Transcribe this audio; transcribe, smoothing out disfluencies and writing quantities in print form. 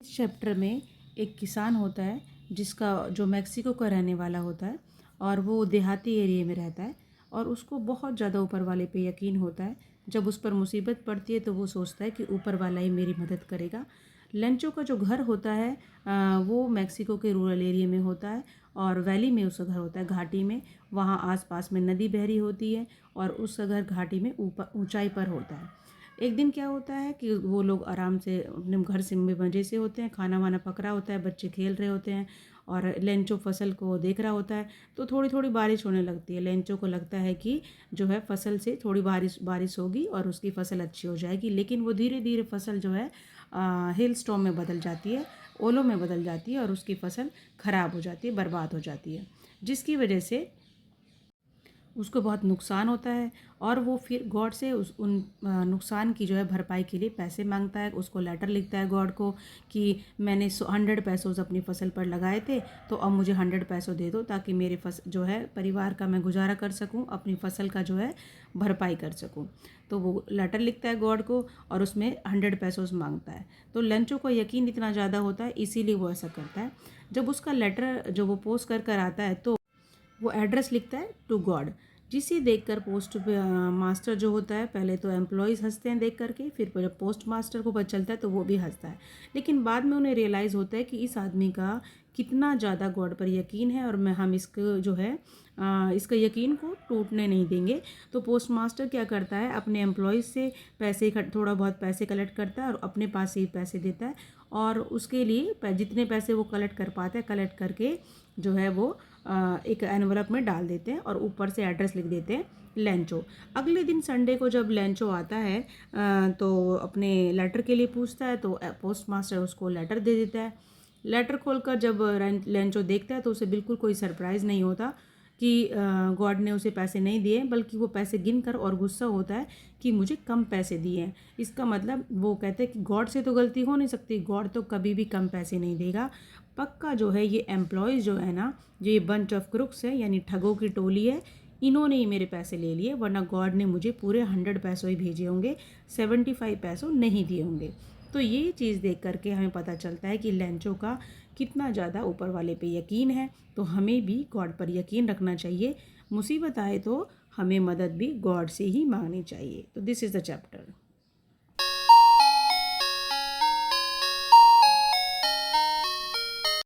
इस चैप्टर में एक किसान होता है जिसका जो मैक्सिको का रहने वाला होता है और वो देहाती एरिया में रहता है और उसको बहुत ज़्यादा ऊपर वाले पे यकीन होता है। जब उस पर मुसीबत पड़ती है तो वो सोचता है कि ऊपर वाला ही मेरी मदद करेगा। लेंचो का जो घर होता है वो मैक्सिको के रूरल एरिया में होता है और वैली में उसका घर होता है, घाटी में। वहाँ आसपास में नदी बह रही होती है और उसका घर घाटी में ऊपर ऊंचाई पर होता है। एक दिन क्या होता है कि वो लोग आराम से अपने घर से मज़े से होते हैं, खाना वाना पक रहा होता है, बच्चे खेल रहे होते हैं और लेंचो फसल को देख रहा होता है। तो थोड़ी थोड़ी बारिश होने लगती है। लेंचो को लगता है कि जो है फसल से थोड़ी बारिश बारिश होगी और उसकी फसल अच्छी हो जाएगी, लेकिन वो धीरे धीरे फसल जो है हेल स्टॉर्म में बदल जाती है, ओलों में बदल जाती है और उसकी फसल ख़राब हो जाती है, बर्बाद हो जाती है, जिसकी वजह से उसको बहुत नुकसान होता है। और वो फिर गॉड से उन नुकसान की जो है भरपाई के लिए पैसे मांगता है। उसको लेटर लिखता है गॉड को कि मैंने 100 पैसों अपनी फसल पर लगाए थे, तो अब मुझे 100 पैसों दे दो ताकि मेरे जो है परिवार का मैं गुजारा कर सकूं, अपनी फसल का जो है भरपाई कर सकूं। तो वो लेटर लिखता है गॉड को और उसमें 100 पैसों मांगता है। तो लेंचो को यकीन इतना ज़्यादा होता है, इसीलिए वो ऐसा करता है। जब उसका लेटर जो वो पोस्ट कर आता है तो वो एड्रेस लिखता है टू गॉड, जिसे देखकर पोस्ट मास्टर जो होता है, पहले तो एम्प्लॉयज़ हंसते हैं देख करके, फिर जब पोस्ट मास्टर को पता चलता है तो वो भी हंसता है। लेकिन बाद में उन्हें रियलाइज़ होता है कि इस आदमी का कितना ज़्यादा गॉड पर यकीन है और हम इसको जो है इसका यकीन को टूटने नहीं देंगे। तो पोस्ट मास्टर क्या करता है, अपने एम्प्लॉयज़ से पैसे थोड़ा बहुत पैसे कलेक्ट करता है और अपने पास से ही पैसे देता है और उसके लिए जितने पैसे वो कलेक्ट कर पाता है, कलेक्ट करके जो है वो एक एनवलप में डाल देते हैं और ऊपर से एड्रेस लिख देते हैं लेंचो। अगले दिन संडे को जब लेंचो आता है तो अपने लेटर के लिए पूछता है, तो पोस्ट मास्टर उसको लेटर दे देता है। लेटर खोलकर जब लेंचो देखता है तो उसे बिल्कुल कोई सरप्राइज़ नहीं होता कि गॉड ने उसे पैसे नहीं दिए, बल्कि वो पैसे गिनकर और गुस्सा होता है कि मुझे कम पैसे दिए हैं। इसका मतलब वो कहते हैं कि गॉड से तो गलती हो नहीं सकती, गॉड तो कभी भी कम पैसे नहीं देगा। पक्का जो है ये एम्प्लॉयज़ जो है ना, जो ये बंच ऑफ क्रुक्स है यानी ठगों की टोली है, इन्होंने ही मेरे पैसे ले लिए, वरना गॉड ने मुझे पूरे 100 पैसों ही भेजे होंगे, 75 पैसों नहीं दिए होंगे। तो ये चीज़ देख करके हमें पता चलता है कि लेंचो का कितना ज़्यादा ऊपर वाले पे यकीन है। तो हमें भी गॉड पर यकीन रखना चाहिए। मुसीबत आए तो हमें मदद भी गॉड से ही मांगनी चाहिए। तो दिस इज़ द चैप्टर।